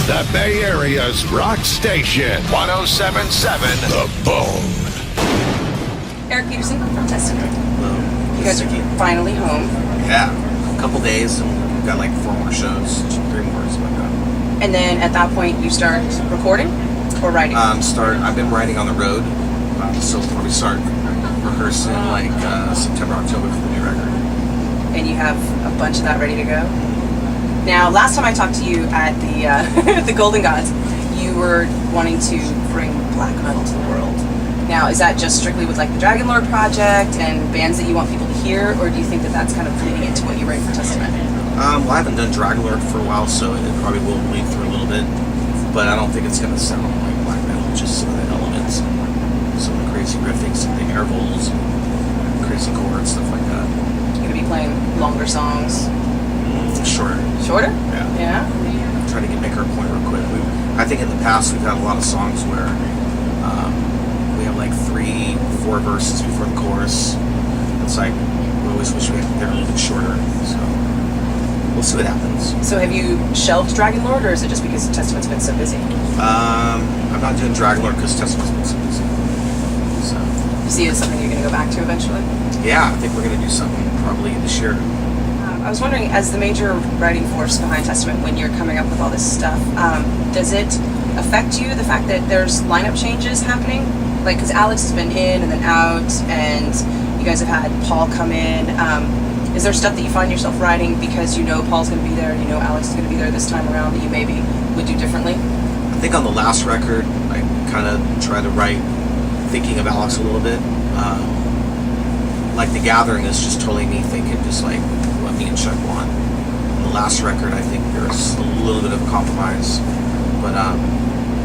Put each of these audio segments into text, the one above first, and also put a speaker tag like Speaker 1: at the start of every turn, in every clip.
Speaker 1: The Bay Area's rock station, 107.7 The Bone.
Speaker 2: Eric Peterson from Testament.
Speaker 3: Hello.
Speaker 2: You guys are finally home.
Speaker 3: Yeah, a couple days, and we've got like 4 more shows, 3 more, something like that.
Speaker 2: And then at that point, you start recording or writing?
Speaker 3: I've been writing on the road, so we'll probably start rehearsing like September, October for the new record.
Speaker 2: And you have a bunch of that ready to go? Now, last time I talked to you at the the Golden Gods, you were wanting to bring black metal to the world. Now, is that just strictly with like the Dragon Lord project and bands that you want people to hear, or do you think that that's kind of bleeding into what you write for Testament?
Speaker 3: Well, I haven't done Dragon Lord for a while, so it probably will bleed through a little bit, but I don't think it's going to sound like black metal, just some of the elements, and some of the crazy riffing, some of the intervals, and crazy chords, stuff like that.
Speaker 2: You're going to be playing longer songs?
Speaker 3: Shorter.
Speaker 2: Shorter?
Speaker 3: Yeah.
Speaker 2: Yeah?
Speaker 3: Trying to make our point real quick. I think in the past we've had a lot of songs where we have like 3-4 verses before the chorus. It's like we always wish they're a little bit shorter. So we'll see what happens.
Speaker 2: So have you shelved Dragon Lord, or is it just because Testament's been so busy?
Speaker 3: I'm not doing Dragon Lord because Testament's been so busy. So
Speaker 2: You see it as something you're going to go back to eventually?
Speaker 3: yeah, I think we're gonna do something probably this year.
Speaker 2: I was wondering, as the major writing force behind Testament, when you're coming up with all this stuff, does it affect you, the fact that there's lineup changes happening? Like, because Alex has been in and then out, and you guys have had Paul come in. Is there stuff that you find yourself writing because you know Paul's going to be there, and you know Alex is going to be there this time around, that you maybe would do differently?
Speaker 3: I think on the last record, I kind of tried to write thinking of Alex a little bit. Like The Gathering is just totally me thinking just like what me and Chuck want. On the last record, I think there's a little bit of a compromise, but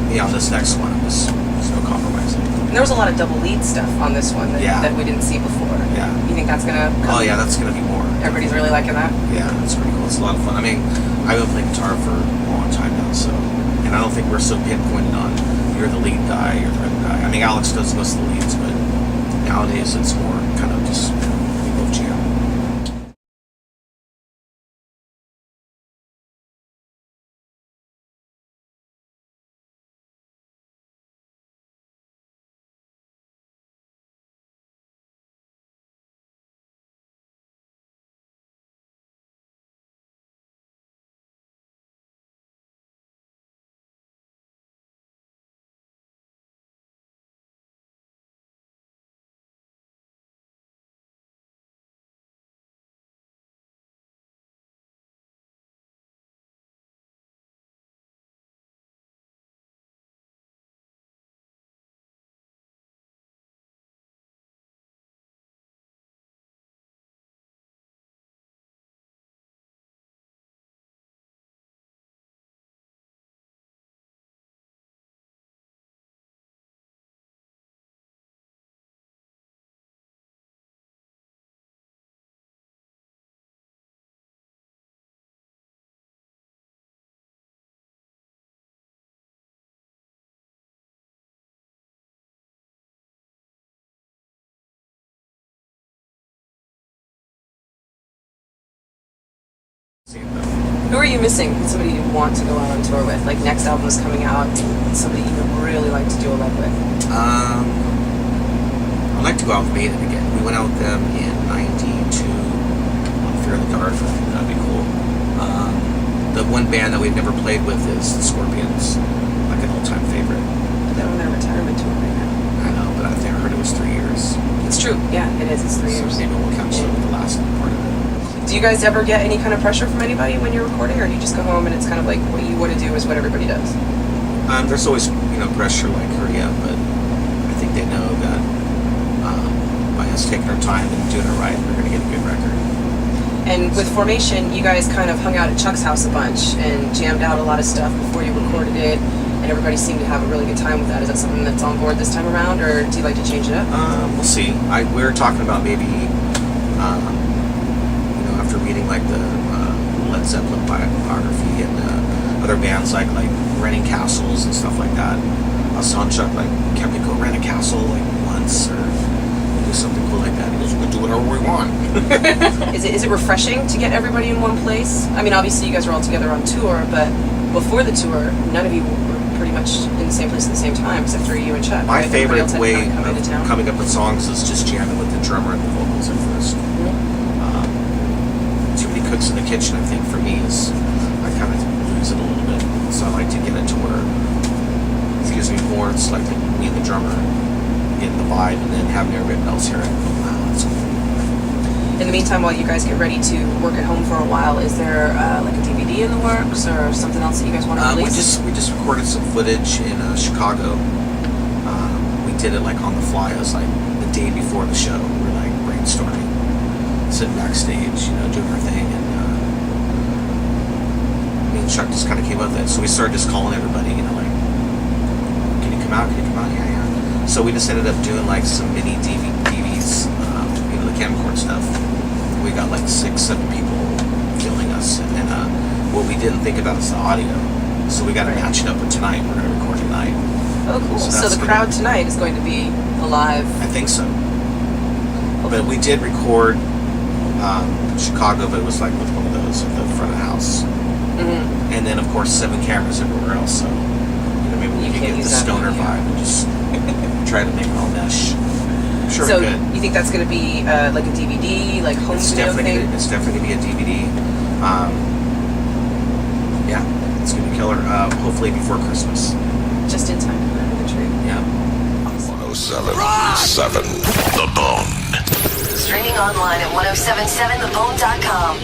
Speaker 3: yeah, on this next one, there's no compromise.
Speaker 2: And there was a lot of double lead stuff on this one that we didn't see before.
Speaker 3: Yeah.
Speaker 2: You think that's going to
Speaker 3: Oh yeah, that's gonna be more.
Speaker 2: Everybody's really liking that?
Speaker 3: Yeah, that's pretty cool. It's a lot of fun. I mean, I've been playing guitar for a long time now, so, and I don't think we're so pinpointed on you're the lead guy, you're the other guy. I mean, Alex does most of the leads, but nowadays it's more kind of just we both jam.
Speaker 2: Who are you missing? Somebody you want to go out on tour with? Like, next album is coming out, somebody you would really like to do a leg with?
Speaker 3: I'd like to go out with Maiden again. We went out with them in '92 on Fear in the Dark. I think that'd be cool. The one band that we've never played with is the Scorpions, like an all-time favorite.
Speaker 2: But they're on their retirement tour right now.
Speaker 3: I know, but I think I heard it was 3 years.
Speaker 2: It's true, yeah, it is. It's 3 years.
Speaker 3: So maybe we'll catch up with the last part of it.
Speaker 2: Do you guys ever get any kind of pressure from anybody when you're recording, or do you just go home and it's kind of like what you want to do is what everybody does?
Speaker 3: There's always, pressure like hurry up, but I think they know that by us taking our time and doing it right, we're going to get a good record.
Speaker 2: And with Formation, you guys kind of hung out at Chuck's house a bunch and jammed out a lot of stuff before you recorded it, and everybody seemed to have a really good time with that. Is that something that's on board this time around, or do you like to change it up?
Speaker 3: We'll see. We were talking about maybe, after reading like the Led Zeppelin biography and other bands like renting castles and stuff like that. I was telling Chuck, like, can we go rent a castle like once or do something cool like that? He goes, we can do whatever we want.
Speaker 2: Is it refreshing to get everybody in one place? I mean, obviously you guys are all together on tour, but before the tour, none of you were pretty much in the same place at the same time, except for you and Chuck.
Speaker 3: My
Speaker 2: right? Everybody
Speaker 3: favorite
Speaker 2: else had
Speaker 3: way
Speaker 2: kind of come into town.
Speaker 3: of coming up with songs is just jamming with the drummer and the vocals at first. Too many cooks in the kitchen, I think, for me is I kind of lose it a little bit. So I like to get it to where it gives me more. It's like me and the drummer getting the vibe, and then having everybody else hear it. Wow, that's cool.
Speaker 2: In the meantime, while you guys get ready to work at home for a while, is there like a DVD in the works or something else that you guys want to release?
Speaker 3: We just recorded some footage in Chicago. We did it like on the fly. It was like the day before the show. We were like brainstorming, sitting backstage, doing our thing, and me and Chuck just kind of came up with it. So we started just calling everybody, like, can you come out? Can you come out? Yeah, yeah. So we just ended up doing like some mini DVDs, the camcorder stuff. We got like 6-7 people filming us, and what we didn't think about is the audio. So we got to match it up with tonight. We're going to record tonight.
Speaker 2: Oh, cool. So the crowd tonight is going to be alive.
Speaker 3: I think so. But we did record Chicago, but it was like with one of those at the front of the house.
Speaker 2: Mm-hmm.
Speaker 3: And then, of course, 7 cameras everywhere else. So maybe we
Speaker 2: You
Speaker 3: can
Speaker 2: can't
Speaker 3: get the
Speaker 2: use that
Speaker 3: stoner
Speaker 2: on here.
Speaker 3: vibe and just try to make it all mesh. I'm sure
Speaker 2: So
Speaker 3: we could.
Speaker 2: you think that's going to be like a DVD, like home
Speaker 3: It's
Speaker 2: video
Speaker 3: definitely
Speaker 2: thing?
Speaker 3: it's definitely gonna be a DVD. Yeah, it's gonna be killer. Hopefully before Christmas.
Speaker 2: Just in time to put under the tree.
Speaker 3: Yeah.
Speaker 1: 107.7 The Bone.
Speaker 4: Streaming online at 1077thebone.com.